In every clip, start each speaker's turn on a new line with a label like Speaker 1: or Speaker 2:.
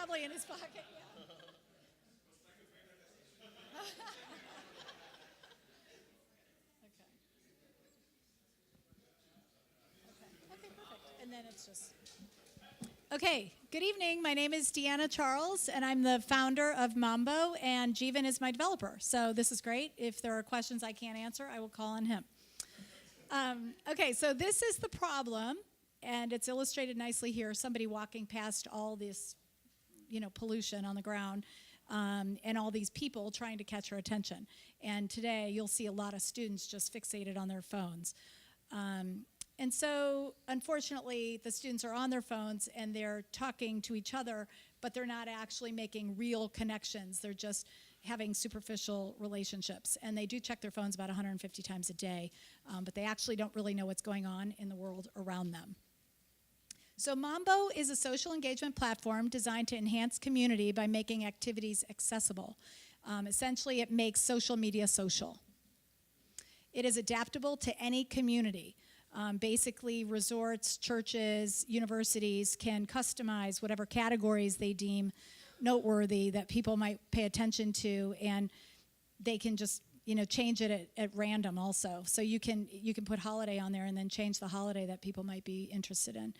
Speaker 1: probably in his pocket, yeah. Okay. Okay, perfect. And then it's just... Okay, good evening. My name is Deanna Charles, and I'm the founder of Mambo, and Jeevan is my developer. So this is great. If there are questions I can't answer, I will call on him. Okay, so this is the problem, and it's illustrated nicely here. Somebody walking past all this, pollution on the ground, and all these people trying to catch her attention. And today, you'll see a lot of students just fixated on their phones. And so, unfortunately, the students are on their phones and they're talking to each other, but they're not actually making real connections. They're just having superficial relationships. And they do check their phones about 150 times a day, but they actually don't really know what's going on in the world around them. So Mambo is a social engagement platform designed to enhance community by making activities accessible. Essentially, it makes social media social. It is adaptable to any community. Basically, resorts, churches, universities can customize whatever categories they deem noteworthy that people might pay attention to, and they can just change it at random also. So you can put holiday on there and then change the holiday that people might be interested in.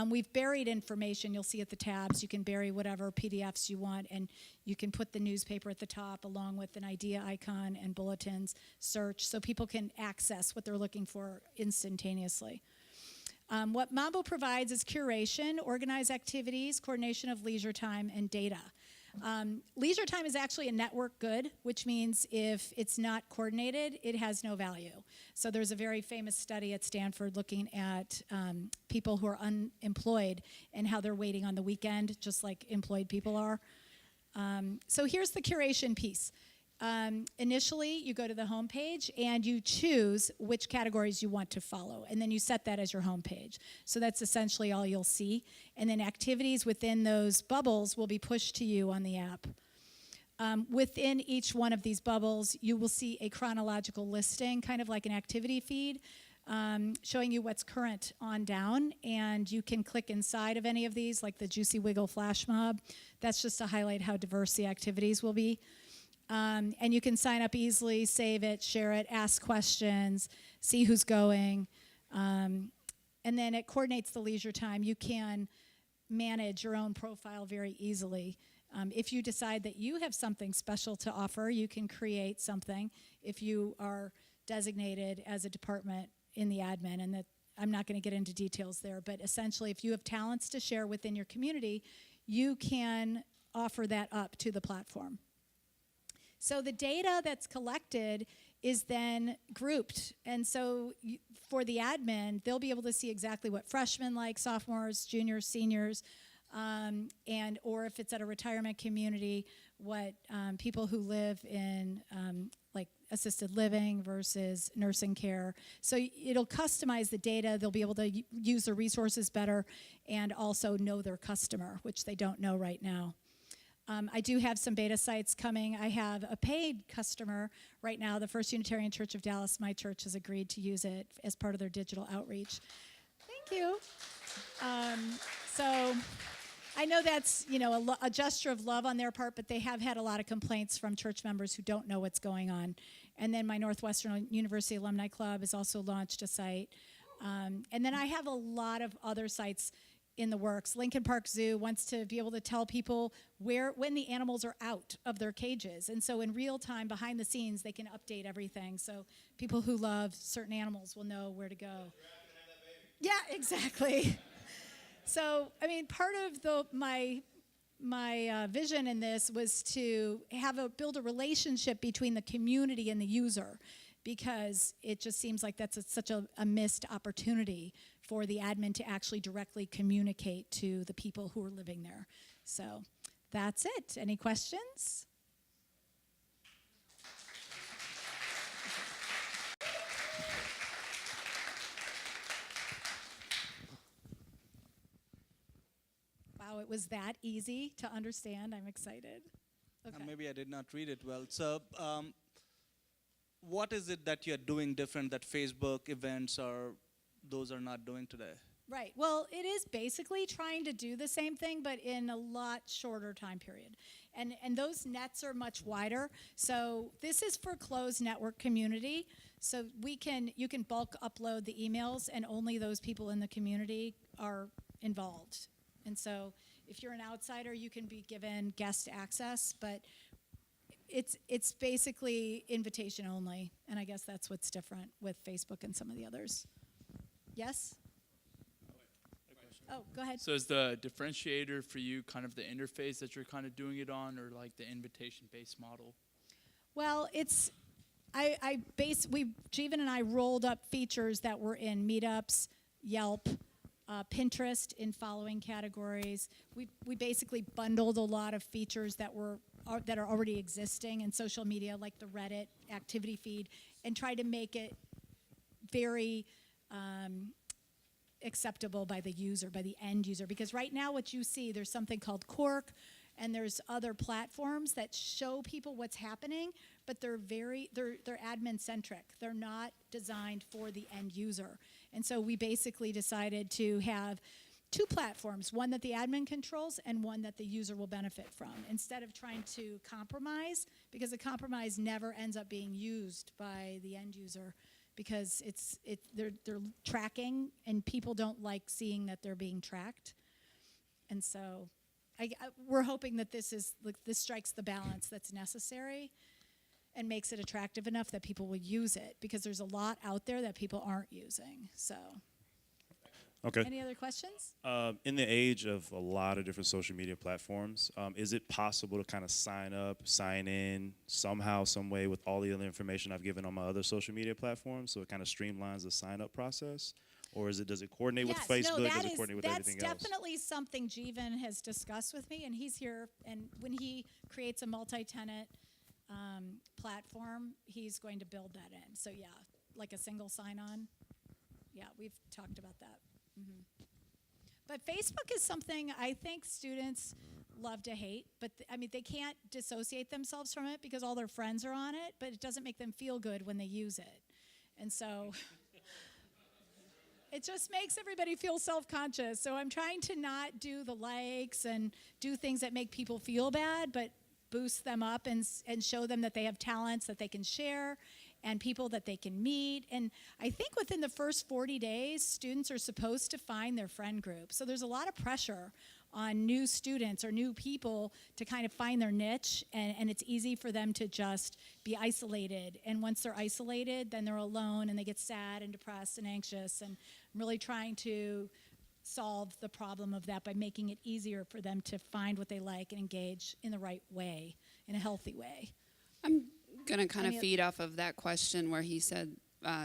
Speaker 1: We've buried information. You'll see at the tabs. You can bury whatever PDFs you want, and you can put the newspaper at the top along with an idea icon and bulletins, search, so people can access what they're looking for instantaneously. What Mambo provides is curation, organized activities, coordination of leisure time, and data. Leisure time is actually a network good, which means if it's not coordinated, it has no value. So there's a very famous study at Stanford looking at people who are unemployed and how they're waiting on the weekend, just like employed people are. So here's the curation piece. Initially, you go to the home page and you choose which categories you want to follow, and then you set that as your home page. So that's essentially all you'll see. And then activities within those bubbles will be pushed to you on the app. Within each one of these bubbles, you will see a chronological listing, kind of like an activity feed, showing you what's current on down, and you can click inside of any of these, like the Juicy Wiggle Flash Mob. That's just to highlight how diverse the activities will be. And you can sign up easily, save it, share it, ask questions, see who's going. And then it coordinates the leisure time. You can manage your own profile very easily. If you decide that you have something special to offer, you can create something if you are designated as a department in the admin. And that I'm not going to get into details there, but essentially if you have talents to share within your community, you can offer that up to the platform. So the data that's collected is then grouped. And so for the admin, they'll be able to see exactly what freshmen like, sophomores, juniors, seniors, and or if it's at a retirement community, what people who live in like assisted living versus nursing care. So it'll customize the data. They'll be able to use their resources better and also know their customer, which they don't know right now. I do have some beta sites coming. I have a paid customer right now. The First Unitarian Church of Dallas, my church, has agreed to use it as part of their digital outreach. Thank you. So I know that's a gesture of love on their part, but they have had a lot of complaints from church members who don't know what's going on. And then my Northwestern University Alumni Club has also launched a site. And then I have a lot of other sites in the works. Lincoln Park Zoo wants to be able to tell people when the animals are out of their cages. And so in real time, behind the scenes, they can update everything. So people who love certain animals will know where to go. Yeah, exactly. So, I mean, part of my vision in this was to build a relationship between the community and the user, because it just seems like that's such a missed opportunity for the admin to actually directly communicate to the people who are living there. So that's it. Any questions? Wow, it was that easy to understand. I'm excited. Okay.
Speaker 2: Maybe I did not read it well. So what is it that you're doing different that Facebook events those are not doing today?
Speaker 1: Right. Well, it is basically trying to do the same thing, but in a lot shorter time period. And those nets are much wider. So this is for closed network community. So you can bulk upload the emails, and only those people in the community are involved. And so if you're an outsider, you can be given guest access, but it's basically invitation only. And I guess that's what's different with Facebook and some of the others. Yes? Oh, go ahead.
Speaker 3: So is the differentiator for you kind of the interface that you're kind of doing it on, or like the invitation-based model?
Speaker 1: Well, Jeevan and I rolled up features that were in Meetups, Yelp, Pinterest in following categories. We basically bundled a lot of features that are already existing in social media, like the Reddit activity feed, and tried to make it very acceptable by the user, by the end user. Because right now what you see, there's something called Cork, and there's other platforms that show people what's happening, but they're admin centric. They're not designed for the end user. And so we basically decided to have two platforms, one that the admin controls and one that the user will benefit from, instead of trying to compromise, because the compromise never ends up being used by the end user, because they're tracking, and people don't like seeing that they're being tracked. And so we're hoping that this strikes the balance that's necessary and makes it attractive enough that people will use it, because there's a lot out there that people aren't using. So,
Speaker 4: okay.
Speaker 1: Any other questions?
Speaker 4: In the age of a lot of different social media platforms, is it possible to kind of sign in somehow, some way with all the other information I've given on my other social media platforms, so it kind of streamlines the sign-up process? Or does it coordinate with Facebook? Does it coordinate with everything else?
Speaker 1: That's definitely something Jeevan has discussed with me, and he's here. And when he creates a multi-tenant platform, he's going to build that in. So yeah, like a single sign-on. Yeah, we've talked about that. Mm-hmm. But Facebook is something I think students love to hate. But they can't dissociate themselves from it because all their friends are on it. But it doesn't make them feel good when they use it, and so. It just makes everybody feel self-conscious. So I'm trying to not do the likes and do things that make people feel bad, but boost them up and show them that they have talents that they can share and people that they can meet. And I think within the first 40 days, students are supposed to find their friend group. So there's a lot of pressure on new students or new people to kind of find their niche, and it's easy for them to just be isolated. And once they're isolated, then they're alone and they get sad and depressed and anxious. And I'm really trying to solve the problem of that by making it easier for them to find what they like and engage in the right way, in a healthy way.
Speaker 5: I'm going to kind of feed off of that question where he said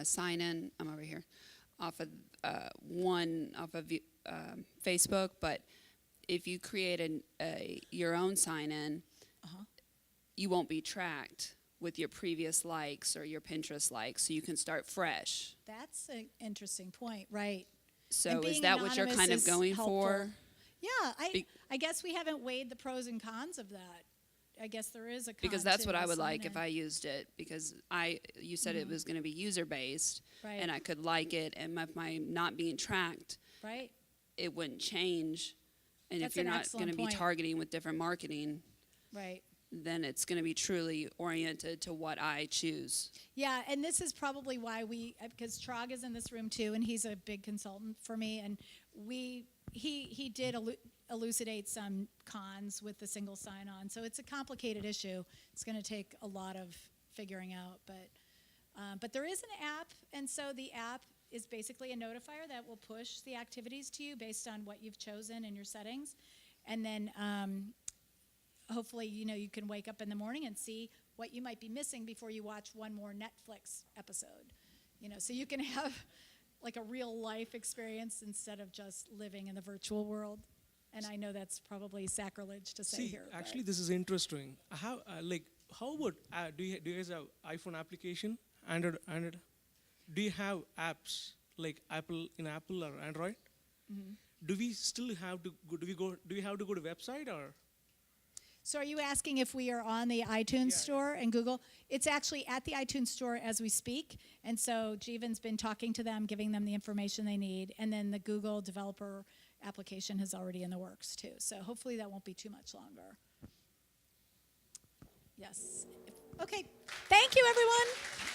Speaker 5: sign in. I'm over here off of Facebook, but if you create your own sign-in, you won't be tracked with your previous likes or your Pinterest likes, so you can start fresh.
Speaker 1: That's an interesting point, right?
Speaker 5: So is that what you're kind of going for?
Speaker 1: Yeah, I guess we haven't weighed the pros and cons of that. I guess there is a con.
Speaker 5: Because that's what I would like
Speaker 1: sign-in.
Speaker 5: if I used it, because you said it was going to be user-based,
Speaker 1: Right.
Speaker 5: and I could like it, and if I'm not being tracked,
Speaker 1: Right.
Speaker 5: it wouldn't change. And
Speaker 1: That's
Speaker 5: if you're
Speaker 1: an
Speaker 5: not
Speaker 1: excellent
Speaker 5: going to be
Speaker 1: point.
Speaker 5: targeting with different marketing,
Speaker 1: Right.
Speaker 5: then it's going to be truly oriented to what I choose.
Speaker 1: Yeah, and this is probably why because Trog is in this room too, and he's a big consultant for me, and he did elucidate some cons with the single sign-on. So it's a complicated issue. It's going to take a lot of figuring out, but there is an app, and so the app is basically a notifier that will push the activities to you based on what you've chosen in your settings, and then hopefully you can wake up in the morning and see what you might be missing before you watch one more Netflix episode. So you can have like a real life experience instead of just living in the virtual world. And I know that's probably sacrilege to say here.
Speaker 6: Actually, this is interesting. How about do you guys have iPhone application, Android? Do you have apps like Apple or Android? Mm-hmm. Do we still have to go? Do we have to go to website or?
Speaker 1: So are you asking if we are on the iTunes store and Google? It's actually at the iTunes store as we speak. And so Jeevan's been talking to them, giving them the information they need. And then the Google developer application is already in the works too. So hopefully that won't be too much longer. Yes. Okay. Thank you, everyone.